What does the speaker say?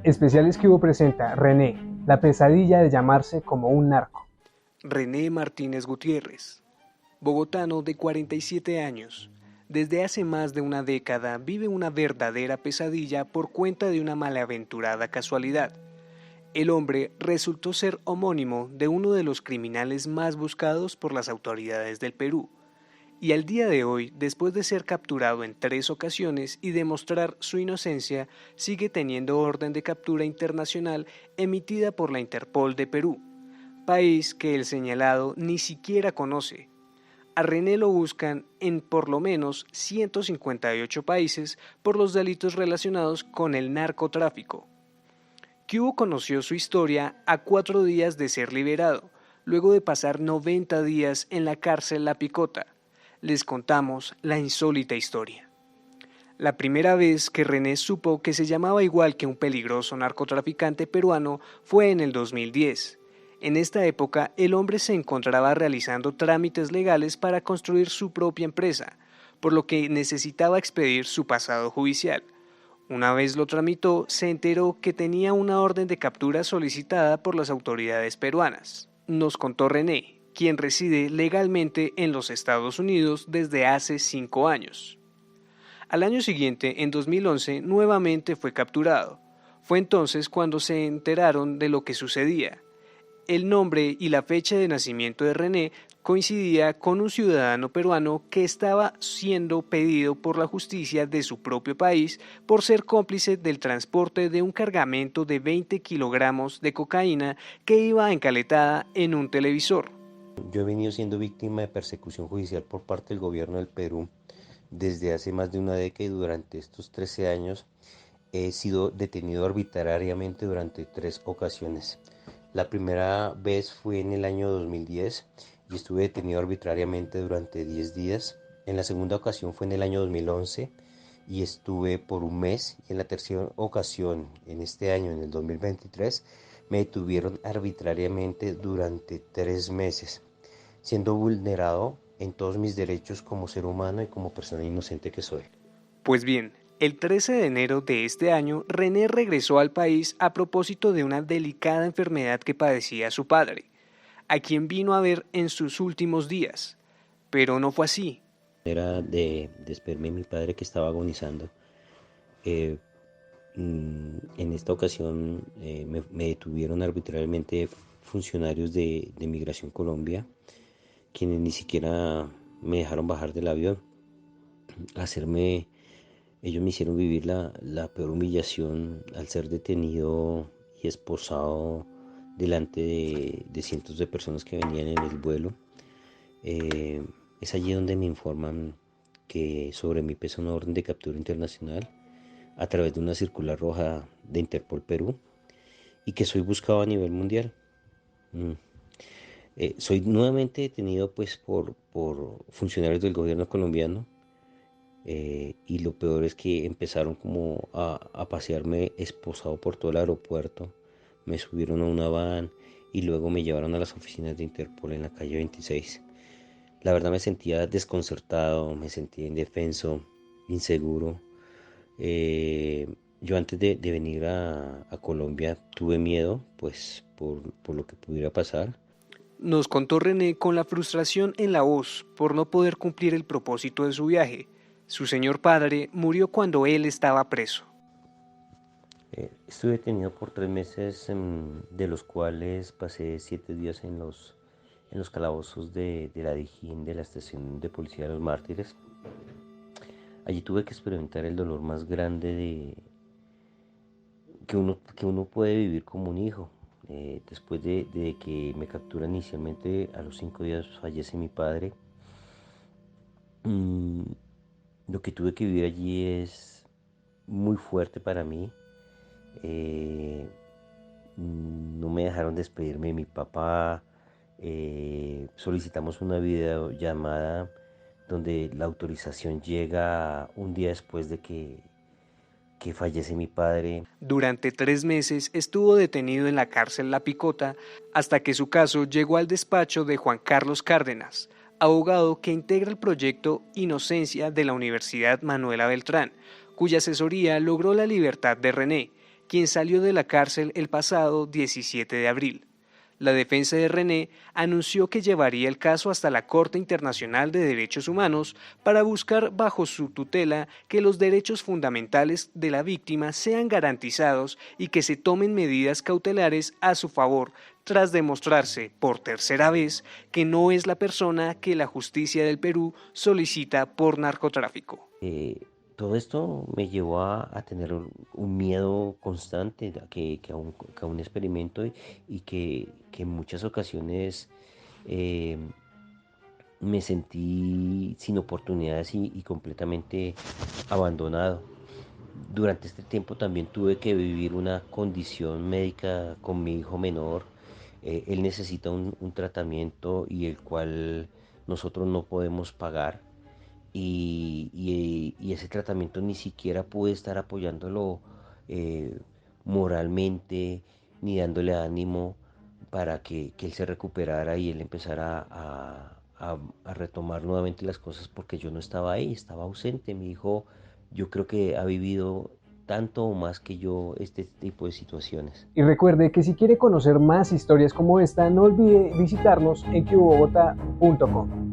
Especiales que hubo presenta René, la pesadilla de llamarse como un narco. René Martínez Gutiérrez, bogotano de 47 años. Desde hace más de una década vive una verdadera pesadilla por cuenta de una malaventurada casualidad. El hombre resultó ser homónimo de uno de los criminales más buscados por las autoridades del Perú. Y al día de hoy, después de ser capturado en 3 ocasiones y demostrar su inocencia, sigue teniendo orden de captura internacional emitida por la Interpol de Perú, país que el señalado ni siquiera conoce. A René lo buscan en por lo menos 158 países por los delitos relacionados con el narcotráfico. Cubo conoció su historia a 4 días de ser liberado, luego de pasar 90 días en la cárcel La Picota. Les contamos la insólita historia. La primera vez que René supo que se llamaba igual que un peligroso narcotraficante peruano fue en el 2010. En esta época, el hombre se encontraba realizando trámites legales para construir su propia empresa, por lo que necesitaba expedir su pasado judicial. Una vez lo tramitó, se enteró que tenía una orden de captura solicitada por las autoridades peruanas. Nos contó René, quien reside legalmente en los Estados Unidos desde hace 5 años. Al año siguiente, en 2011, nuevamente fue capturado. Fue entonces cuando se enteraron de lo que sucedía. El nombre y la fecha de nacimiento de René coincidía con un ciudadano peruano que estaba siendo pedido por la justicia de su propio país por ser cómplice del transporte de un cargamento de 20 kilogramos de cocaína que iba encaletada en un televisor. Yo he venido siendo víctima de persecución judicial por parte del gobierno del Perú desde hace más de una década y durante estos 13 años he sido detenido arbitrariamente durante 3 ocasiones. La primera vez fue en el año 2010 y estuve detenido arbitrariamente durante 10 días. En la segunda ocasión fue en el año 2011 y estuve por un mes. Y en la tercera ocasión, en este año, en el 2023, me detuvieron arbitrariamente durante 3 meses, siendo vulnerado en todos mis derechos como ser humano y como persona inocente que soy. Pues bien, el 13 de enero de este año, René regresó al país a propósito de una delicada enfermedad que padecía su padre, a quien vino a ver en sus últimos días. Pero no fue así. Era de despedirme de mi padre que estaba agonizando. Eh, en esta ocasión me detuvieron arbitrariamente funcionarios de Migración Colombia, quienes ni siquiera me dejaron bajar del avión. Hacerme, ellos me hicieron vivir la peor humillación al ser detenido y esposado delante de cientos de personas que venían en el vuelo. Eh, es allí donde me informan que sobre mí pesa una orden de captura internacional a través de una circular roja de Interpol Perú y que soy buscado a nivel mundial. Mm. Soy nuevamente detenido pues por funcionarios del gobierno colombiano, y lo peor es que empezaron como a pasearme esposado por todo el aeropuerto, me subieron a una van y luego me llevaron a las oficinas de Interpol en la calle 26. La verdad me sentía desconcertado, me sentía indefenso, inseguro. Yo antes de venir a Colombia tuve miedo, pues por lo que pudiera pasar. Nos contó René con la frustración en la voz por no poder cumplir el propósito de su viaje. Su señor padre murió cuando él estaba preso. Estuve detenido por 3 meses, de los cuales pasé 7 días en los calabozos de la Dijín, de la estación de policía de los Mártires. Allí tuve que experimentar el dolor más grande que uno puede vivir como un hijo. Después de que me capturan inicialmente, a los 5 días fallece mi padre. Mm, lo que tuve que vivir allí es muy fuerte para mí. Eh, no me dejaron despedirme de mi papá. Solicitamos una videollamada donde la autorización llega un día después de que fallece mi padre. Durante 3 meses estuvo detenido en la cárcel La Picota hasta que su caso llegó al despacho de Juan Carlos Cárdenas, abogado que integra el proyecto Inocencia de la Universidad Manuela Beltrán, cuya asesoría logró la libertad de René, quien salió de la cárcel el pasado 17 de abril. La defensa de René anunció que llevaría el caso hasta la Corte Internacional de Derechos Humanos para buscar bajo su tutela que los derechos fundamentales de la víctima sean garantizados y que se tomen medidas cautelares a su favor, tras demostrarse por tercera vez que no es la persona que la justicia del Perú solicita por narcotráfico. Todo esto me llevó a tener un miedo constante que a un experimento y que en muchas ocasiones eh, me sentí sin oportunidades y completamente abandonado. Durante este tiempo también tuve que vivir una condición médica con mi hijo menor. Él necesita un tratamiento y el cual nosotros no podemos pagar y ese tratamiento ni siquiera pude estar apoyándolo eh, moralmente ni dándole ánimo para que él se recuperara y él empezara a retomar nuevamente las cosas porque yo no estaba ahí, estaba ausente. Mi hijo yo creo que ha vivido tanto o más que yo este tipo de situaciones. Y recuerde que si quiere conocer más historias como esta, no olvide visitarnos en qbogota.com.